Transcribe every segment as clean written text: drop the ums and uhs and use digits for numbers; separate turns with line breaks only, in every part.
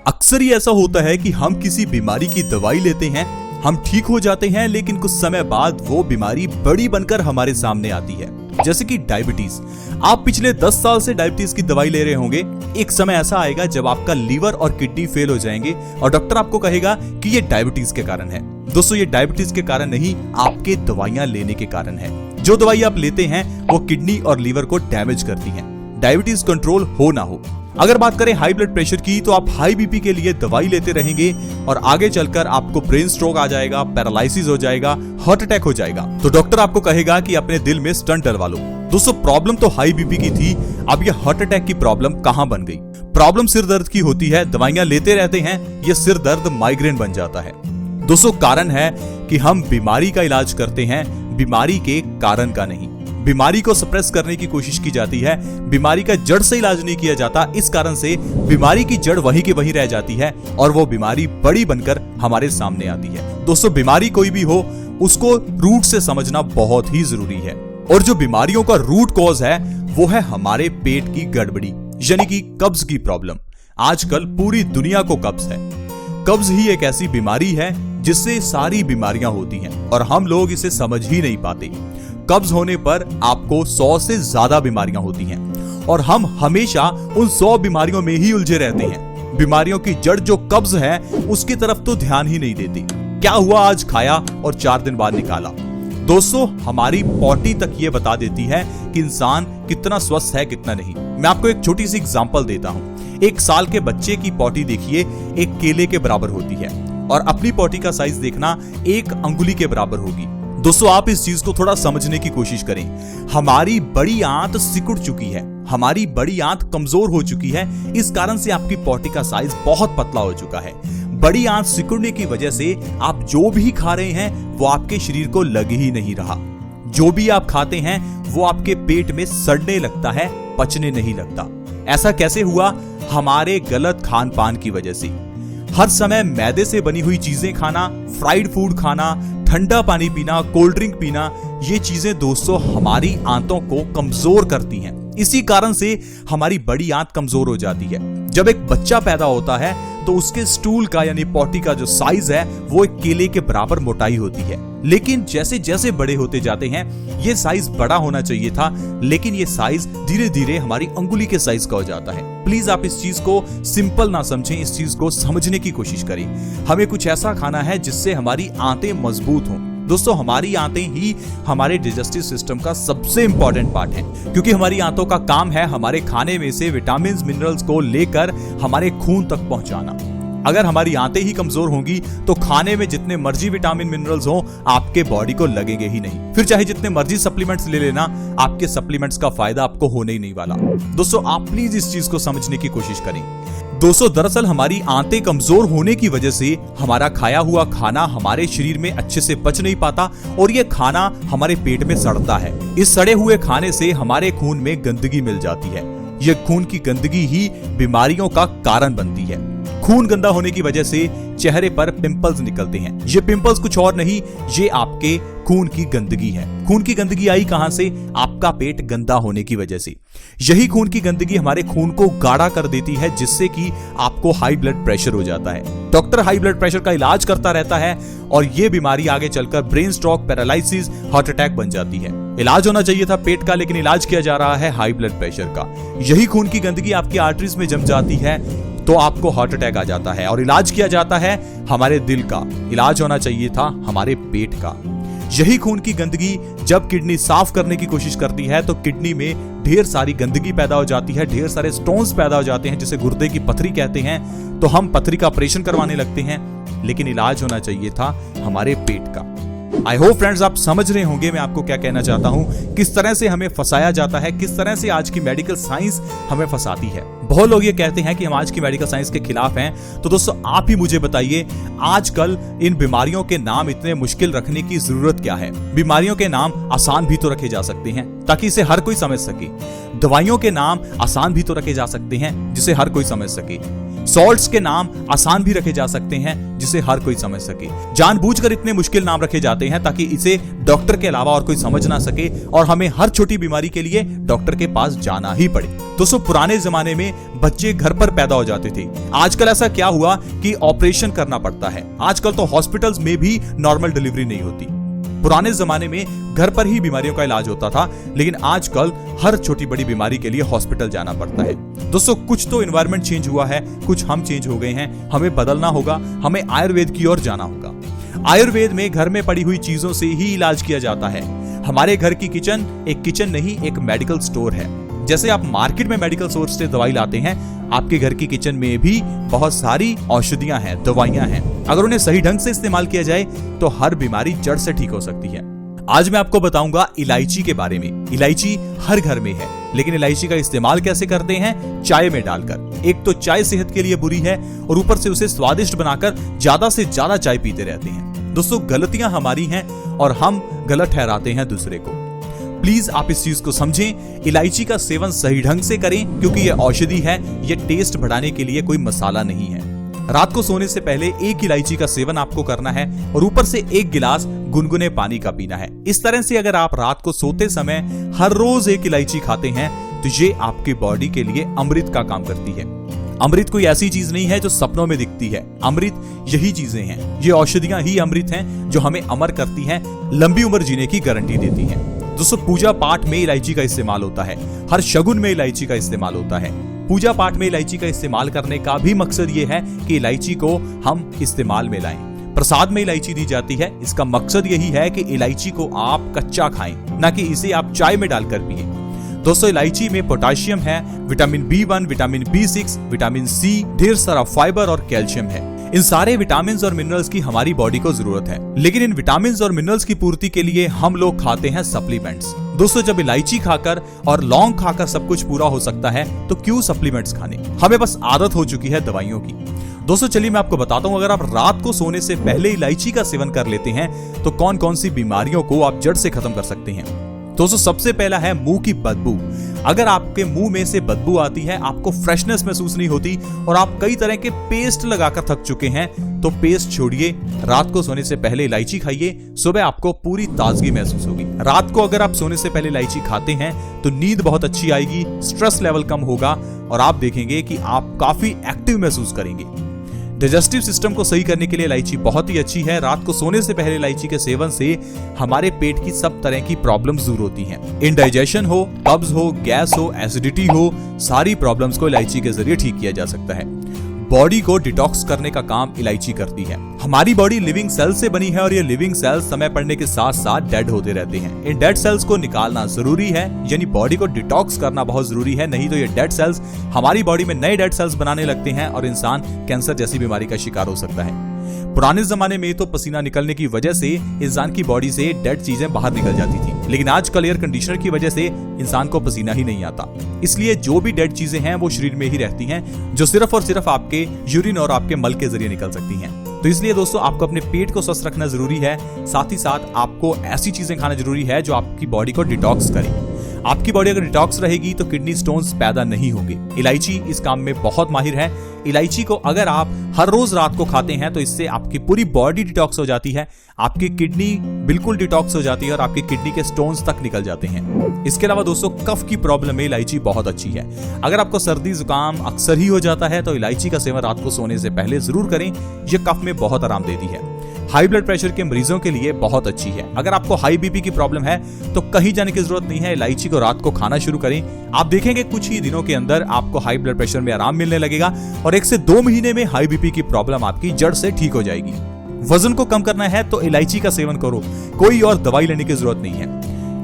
अक्सर ही ऐसा होता है कि हम किसी बीमारी की दवाई लेते हैं, हम ठीक हो जाते हैं, लेकिन कुछ समय बाद वो बीमारी बड़ी बनकर हमारे सामने आती है। जैसे कि डायबिटीज। आप पिछले 10 साल से डायबिटीज की दवाई ले रहे होंगे। एक समय ऐसा आएगा जब आपका लीवर और किडनी फेल हो जाएंगे और डॉक्टर आपको कहेगा कि ये डायबिटीज के कारण है। दोस्तों, ये डायबिटीज के कारण नहीं, आपके दवाइयां लेने के कारण है। जो दवाई आप लेते हैं वो किडनी और लीवर को डैमेज करती है। डायबिटीज कंट्रोल हो ना हो। अगर बात करें हाई ब्लड प्रेशर की, तो आप हाई बीपी के लिए दवाई लेते रहेंगे और आगे चलकर आपको ब्रेन स्ट्रोक आ जाएगा, पैरालिसिस हो जाएगा, हार्ट अटैक हो जाएगा। तो डॉक्टर आपको कहेगा कि अपने दिल में स्टंट डलवा लो। दोस्तों, प्रॉब्लम तो हाई बीपी की थी, अब ये हार्ट अटैक की प्रॉब्लम कहां बन गई? प्रॉब्लम सिर दर्द की होती है, दवाइयां लेते रहते हैं, ये सिर दर्द माइग्रेन बन जाता है। दोस्तों, कारण है कि हम बीमारी का इलाज करते हैं, बीमारी के कारण का नहीं। बीमारी को सप्रेस करने की कोशिश की जाती है, बीमारी का जड़ से इलाज नहीं किया जाता। इस कारण से बीमारी की जड़ वहीं की वहीं रह जाती है और वो बीमारी बड़ी बनकर हमारे सामने आती है। दोस्तों, बीमारी कोई भी हो, उसको रूट से समझना बहुत ही जरूरी है। और जो बीमारियों का रूट कॉज है वो है हमारे पेट की गड़बड़ी, यानी कि कब्ज की प्रॉब्लम। आजकल पूरी दुनिया को कब्ज है। कब्ज ही एक ऐसी बीमारी है जिससे सारी बीमारियां होती हैं और हम लोग इसे समझ ही नहीं पाते। कब्ज होने पर आपको 100 से ज्यादा बीमारियां होती हैं और हम हमेशा उन 100 बीमारियों में ही उलझे रहते हैं। बीमारियों की जड़ जो कब्ज है उसकी तरफ तो ध्यान ही नहीं देती। क्या हुआ, आज खाया और 4 दिन बाद निकाला। दोस्तों, हमारी पॉटी तक ये बता देती है कि इंसान कितना स्वस्थ है, कितना नहीं। मैं आपको एक छोटी सी एग्जांपल देता हूं। 1 साल के बच्चे की पॉटी देखिए, एक केले के बराबर होती है और अपनी पॉटी का साइज देखना 1 अंगुली के बराबर होगी। दोस्तों, आप इस चीज को थोड़ा समझने की कोशिश करें। हमारी बड़ी आंत सिकुड़ चुकी है, हमारी बड़ी आंत कमजोर हो चुकी है। इस कारण से आपकी पॉटी का साइज बहुत पतला हो चुका है। बड़ी आंत सिकुड़ने की वजह से आप जो भी खा रहे हैं वो आपके शरीर को लग ही नहीं रहा। जो भी आप खाते हैं वो आपके पेट में सड़ने लगता है, पचने नहीं लगता। ऐसा कैसे हुआ? हमारे गलत खान पान की वजह से। हर समय मैदे से बनी हुई चीजें खाना, फ्राइड फूड खाना, ठंडा पानी पीना, कोल्ड ड्रिंक पीना, ये चीजें दोस्तों हमारी आंतों को कमजोर करती हैं। इसी कारण से हमारी बड़ी आंत कमजोर हो जाती है। जब एक बच्चा पैदा होता है तो उसके स्टूल का यानी पॉटी का जो साइज है वो एक केले के बराबर मोटाई होती है। लेकिन जैसे जैसे बड़े होते जाते हैं ये साइज बड़ा होना चाहिए था, लेकिन ये साइज धीरे धीरे हमारी अंगुली के साइज का हो जाता है। प्लीज आप इस चीज को सिंपल ना समझें, इस चीज को समझने की कोशिश करें। हमें कुछ ऐसा खाना है जिससे हमारी आंतें मजबूत हों। दोस्तों, हमारी आंतें ही हमारे डाइजेस्टिव सिस्टम का सबसे इंपॉर्टेंट पार्ट है, क्योंकि हमारी आंतों का काम है हमारे खाने में से विटामिन मिनरल्स को लेकर हमारे खून तक पहुंचाना। अगर हमारी आंतें ही कमजोर होंगी तो खाने में जितने मर्जी विटामिन मिनरल्स हो आपके बॉडी को लगेंगे ही नहीं। फिर चाहे जितने मर्जी सप्लीमेंट्स ले लेना, आपके सप्लीमेंट्स का फायदा आपको होने ही नहीं वाला। दोस्तों, आप प्लीज इस चीज को समझने की कोशिश करें। दोस्तों, दरअसल हमारी आंतें कमजोर होने की वजह से हमारा खाया हुआ खाना हमारे शरीर में अच्छे से पच नहीं पाता और ये खाना हमारे पेट में सड़ता है। इस सड़े हुए खाने से हमारे खून में गंदगी मिल जाती है। ये खून की गंदगी ही बीमारियों का कारण बनती है। खून गंदा होने की वजह से चेहरे पर पिंपल्स निकलते हैं। ये पिंपल्स कुछ और नहीं, ये आपके खून की गंदगी है। खून की गंदगी आई कहां से? आपका पेट गंदा होने की वजह से। यही खून की गंदगी हमारे खून को गाढ़ा कर देती है, जिससे कि आपको हाई ब्लड प्रेशर हो जाता है। डॉक्टर हाई ब्लड प्रेशर का इलाज करता रहता है और ये बीमारी आगे चलकर brain stroke, paralysis, heart attack बन जाती है। इलाज होना चाहिए था पेट का, लेकिन इलाज किया जा रहा है हाई ब्लड प्रेशर का। यही खून की गंदगी आपकी आर्टरीज में जम जाती है तो आपको हार्ट अटैक आ जाता है और इलाज किया जाता है हमारे दिल का। इलाज होना चाहिए था हमारे पेट का। यही खून की गंदगी जब किडनी साफ करने की कोशिश करती है तो किडनी में ढेर सारी गंदगी पैदा हो जाती है, ढेर सारे स्टोन्स पैदा हो जाते हैं, जिसे गुर्दे की पथरी कहते हैं। तो हम पथरी का ऑपरेशन करवाने लगते हैं, लेकिन इलाज होना चाहिए था हमारे पेट का। आई होप फ्रेंड्स आप समझ रहे होंगे मैं आपको क्या कहना चाहता हूं, किस तरह से हमें फंसाया जाता है, किस तरह से आज की मेडिकल साइंस हमें फंसाती है। बहुत लोग ये कहते हैं कि हम आज की मेडिकल साइंस के खिलाफ हैं। तो दोस्तों, आप ही मुझे बताइए, आजकल इन बीमारियों के नाम इतने मुश्किल रखने की जरूरत क्या है? बीमारियों के नाम आसान भी तो रखे जा सकते हैं ताकि इसे हर कोई समझ सके। दवाइयों के नाम आसान भी तो रखे जा सकते हैं जिसे हर कोई समझ सके। सॉल्ट्स के नाम आसान भी रखे जा सकते हैं जिसे हर कोई समझ सके। जानबूझकर इतने मुश्किल नाम रखे जाते हैं ताकि इसे डॉक्टर के अलावा और कोई समझ ना सके और हमें हर छोटी बीमारी के लिए डॉक्टर के पास जाना ही पड़े। दोस्तों पुराने जमाने में बच्चे घर पर पैदा हो जाते थे। आजकल ऐसा क्या हुआ कि ऑपरेशन करना पड़ता है। आजकल तो हॉस्पिटल्स में भी नॉर्मल डिलीवरी नहीं होती। पुराने जमाने में घर पर ही बीमारियों का इलाज होता था, लेकिन आजकल हर छोटी बड़ी बीमारी के लिए हॉस्पिटल जाना पड़ता है। दोस्तों कुछ तो एनवायरनमेंट चेंज हुआ है, कुछ हम चेंज हो गए हैं। हमें बदलना होगा, हमें आयुर्वेद की ओर जाना होगा। आयुर्वेद में घर में पड़ी हुई चीजों से ही इलाज किया जाता है। हमारे घर की किचन एक किचन नहीं, एक मेडिकल स्टोर है। जैसे आप मार्केट में मेडिकल स्टोर से दवाई लाते हैं, आपके घर की किचन में भी बहुत सारी औषधियां हैं, दवाइयां हैं। अगर उन्हें सही ढंग से इस्तेमाल किया जाए तो हर बीमारी जड़ से ठीक हो सकती है। आज मैं आपको बताऊंगा इलायची के बारे में। इलायची हर घर में है, लेकिन इलायची का इस्तेमाल कैसे करते हैं? चाय में डालकर। एक तो चाय सेहत के लिए बुरी है और ऊपर से उसे स्वादिष्ट बनाकर ज्यादा से ज्यादा चाय पीते रहते हैं। दोस्तों गलतियां हमारी हैं और हम गलत ठहराते हैं दूसरे को। प्लीज आप इस चीज को समझें। इलायची का सेवन सही ढंग से करें, क्योंकि ये औषधि है, ये टेस्ट बढ़ाने के लिए कोई मसाला नहीं है। रात को सोने से पहले एक इलायची का सेवन आपको करना है और ऊपर से 1 गिलास गुनगुने पानी का पीना है। इस तरह से अगर आप रात को सोते समय हर रोज 1 इलायची खाते हैं तो ये आपकी बॉडी के लिए अमृत का काम करती है। अमृत कोई ऐसी चीज नहीं है जो सपनों में दिखती है। अमृत यही चीजें हैं, ये औषधियां ही अमृत हैं जो हमें अमर करती हैं, लंबी उम्र जीने की गारंटी देती हैं। दोस्तों पूजा पाठ में इलायची का इस्तेमाल होता है, हर शगुन में इलायची का इस्तेमाल होता है। पूजा पाठ में इलायची का इस्तेमाल करने का भी मकसद ये है कि इलायची को हम इस्तेमाल में लाएं। प्रसाद में इलायची दी जाती है, इसका मकसद यही है कि इलायची को आप कच्चा खाएं, ना कि इसे आप चाय में डालकर पिएं। दोस्तों इलायची में पोटेशियम है, vitamin B1, vitamin B6, vitamin C, ढेर सारा फाइबर और कैल्शियम है। इन सारे विटामिन और मिनरल्स की हमारी बॉडी को जरूरत है, लेकिन इन विटामिन और मिनरल्स की पूर्ति के लिए हम लोग खाते हैं सप्लीमेंट्स। दोस्तों जब इलायची खाकर और लौंग खाकर सब कुछ पूरा हो सकता है तो क्यों सप्लीमेंट्स खाने? हमें बस आदत हो चुकी है दवाइयों की। दोस्तों चलिए मैं आपको बताता हूं, अगर आप रात को सोने से पहले इलायची का सेवन कर लेते हैं तो कौन कौन सी बीमारियों को आप जड़ से खत्म कर सकते हैं। दोस्तों सबसे पहला है मुंह की बदबू। अगर आपके मुंह में से बदबू आती है, आपको फ्रेशनेस महसूस नहीं होती और आप कई तरह के पेस्ट लगाकर थक चुके हैं, तो पेस्ट छोड़िए, रात को सोने से पहले इलायची खाइए, सुबह आपको पूरी ताजगी महसूस होगी। रात को अगर आप सोने से पहले इलायची खाते हैं तो नींद बहुत अच्छी आएगी, स्ट्रेस लेवल कम होगा और आप देखेंगे कि आप काफी एक्टिव महसूस करेंगे। डाइजेस्टिव सिस्टम को सही करने के लिए इलायची बहुत ही अच्छी है। रात को सोने से पहले इलायची के सेवन से हमारे पेट की सब तरह की प्रॉब्लम्स दूर होती हैं। इंडाइजेशन हो, कब्ज हो, गैस हो, एसिडिटी हो, सारी प्रॉब्लम्स को इलायची के जरिए ठीक किया जा सकता है। बॉडी को डिटॉक्स करने का काम इलायची करती है। हमारी बॉडी लिविंग सेल्स से बनी है और ये लिविंग सेल्स समय पड़ने के साथ साथ डेड होते रहते हैं। इन डेड सेल्स को निकालना जरूरी है, यानी बॉडी को डिटॉक्स करना बहुत जरूरी है, नहीं तो ये डेड सेल्स हमारी बॉडी में नए डेड सेल्स बनाने लगते हैं और इंसान कैंसर जैसी बीमारी का शिकार हो सकता है। पुराने जमाने में तो पसीना निकलने की वजह से इंसान की बॉडी से डेड चीजें बाहर निकल जाती थी, लेकिन आजकल एयर कंडीशनर की वजह से इंसान को पसीना ही नहीं आता। इसलिए जो भी डेड चीजें हैं वो शरीर में ही रहती हैं, जो सिर्फ और सिर्फ आपके यूरिन और आपके मल के जरिए निकल सकती हैं। तो इसलिए दोस्तों आपको अपने पेट को स्वस्थ रखना जरूरी है, साथ ही साथ आपको ऐसी चीजें खाना जरूरी है जो आपकी बॉडी को डिटॉक्स करे। आपकी बॉडी अगर डिटॉक्स रहेगी तो किडनी स्टोन्स पैदा नहीं होंगे। इलायची इस काम में बहुत माहिर है। इलायची को अगर आप हर रोज रात को खाते हैं तो इससे आपकी पूरी बॉडी डिटॉक्स हो जाती है, आपकी किडनी बिल्कुल डिटॉक्स हो जाती है और आपकी किडनी के स्टोन्स तक निकल जाते हैं। इसके अलावा दोस्तों कफ की प्रॉब्लम में इलायची बहुत अच्छी है। अगर आपको सर्दी जुकाम अक्सर ही हो जाता है तो इलायची का सेवन रात को सोने से पहले जरूर करें, यह कफ में बहुत आराम देती है। हाई ब्लड प्रेशर के मरीजों के लिए बहुत अच्छी है। अगर आपको हाई बीपी की प्रॉब्लम है तो कहीं जाने की जरूरत नहीं है, इलायची को रात को खाना शुरू करें। आप देखेंगे कुछ ही दिनों के अंदर आपको हाई ब्लड प्रेशर में आराम मिलने लगेगा और 1 से 2 महीने में हाई बीपी की प्रॉब्लम आपकी जड़ से ठीक हो जाएगी। वजन को कम करना है तो इलायची का सेवन करो, कोई और दवाई लेने की जरूरत नहीं है।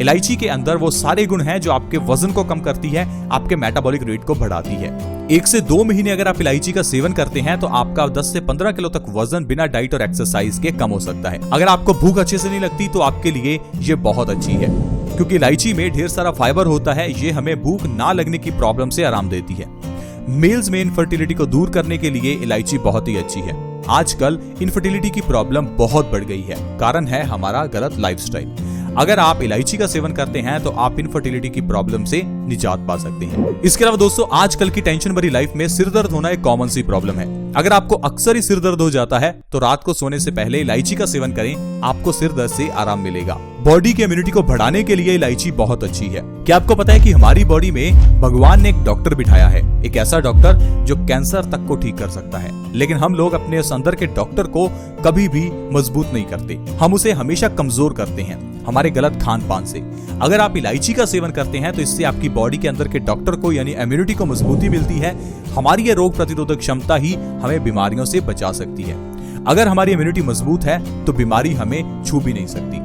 इलायची के अंदर वो सारे गुण हैं जो आपके वजन को कम करती है, आपके मेटाबॉलिक रेट को बढ़ाती है। 1 से 2 महीने अगर आप इलायची का सेवन करते हैं तो आपका 10 से 15 किलो तक वजन बिना डाइट और एक्सरसाइज के कम हो सकता है। अगर आपको भूख अच्छे से नहीं लगती तो आपके लिए ये बहुत अच्छी है, क्योंकि इलायची में ढेर सारा फाइबर होता है। ये हमें भूख ना लगने की प्रॉब्लम से आराम देती है। मेल्स में इनफर्टिलिटी को दूर करने के लिए इलायची बहुत ही अच्छी है। आजकल इनफर्टिलिटी की प्रॉब्लम बहुत बढ़ गई है, कारण है हमारा गलत लाइफस्टाइल। अगर आप इलायची का सेवन करते हैं तो आप इनफर्टिलिटी की प्रॉब्लम से निजात पा सकते हैं। इसके अलावा दोस्तों आजकल की टेंशन भरी लाइफ में सिर दर्द होना एक कॉमन सी प्रॉब्लम है। अगर आपको अक्सर ही सिर दर्द हो जाता है तो रात को सोने से पहले इलायची का सेवन करें, आपको सिर दर्द से आराम मिलेगा। बॉडी की इम्यूनिटी को बढ़ाने के लिए इलायची बहुत अच्छी है। क्या आपको पता है कि हमारी बॉडी में भगवान ने एक डॉक्टर बिठाया है, एक ऐसा डॉक्टर जो कैंसर तक को ठीक कर सकता है, लेकिन हम लोग अपने उस अंदर के डॉक्टर को कभी भी मजबूत नहीं करते, हम उसे हमेशा कमजोर करते हैं हमारे गलत खान पान से। अगर आप इलायची का सेवन करते हैं तो इससे आपकी बॉडी के अंदर के डॉक्टर को यानी इम्यूनिटी को मजबूती मिलती है। हमारी ये रोग प्रतिरोधक क्षमता ही हमें बीमारियों से बचा सकती है। अगर हमारी इम्यूनिटी मजबूत है तो बीमारी हमें छू भी नहीं सकती।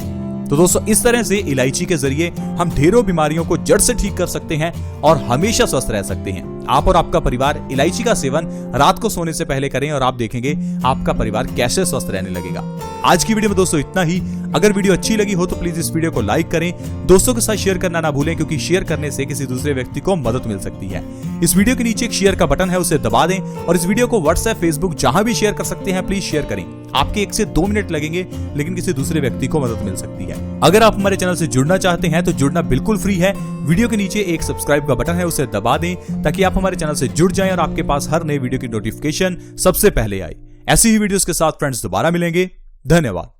तो दोस्तों, इस तरह से इलायची के जरिए हम ढेरों बीमारियों को जड़ से ठीक कर सकते हैं और हमेशा स्वस्थ रह सकते हैं। आप और आपका परिवार इलायची का सेवन रात को सोने से पहले करें और आप देखेंगे आपका परिवार कैसे स्वस्थ रहने लगेगा। आज की वीडियो में दोस्तों इतना ही। अगर वीडियो अच्छी लगी हो तो प्लीज इस वीडियो को लाइक करें, दोस्तों के साथ शेयर करना ना भूलें, क्योंकि शेयर करने से किसी दूसरे व्यक्ति को मदद मिल सकती है। इस वीडियो के नीचे एक शेयर का बटन है, उसे दबा दें और इस वीडियो को व्हाट्सएप, फेसबुक जहां भी शेयर कर सकते हैं प्लीज शेयर करें। आपके 1 से 2 मिनट लगेंगे, लेकिन किसी दूसरे व्यक्ति को मदद मिल सकती है। अगर आप हमारे चैनल से जुड़ना चाहते हैं तो जुड़ना बिल्कुल फ्री है। वीडियो के नीचे एक सब्सक्राइब का बटन है, उसे दबा दें ताकि आप हमारे चैनल से जुड़ जाएं और आपके पास हर नए वीडियो की नोटिफिकेशन सबसे पहले आए। ऐसी ही वीडियोस के साथ फ्रेंड्स दोबारा मिलेंगे। धन्यवाद।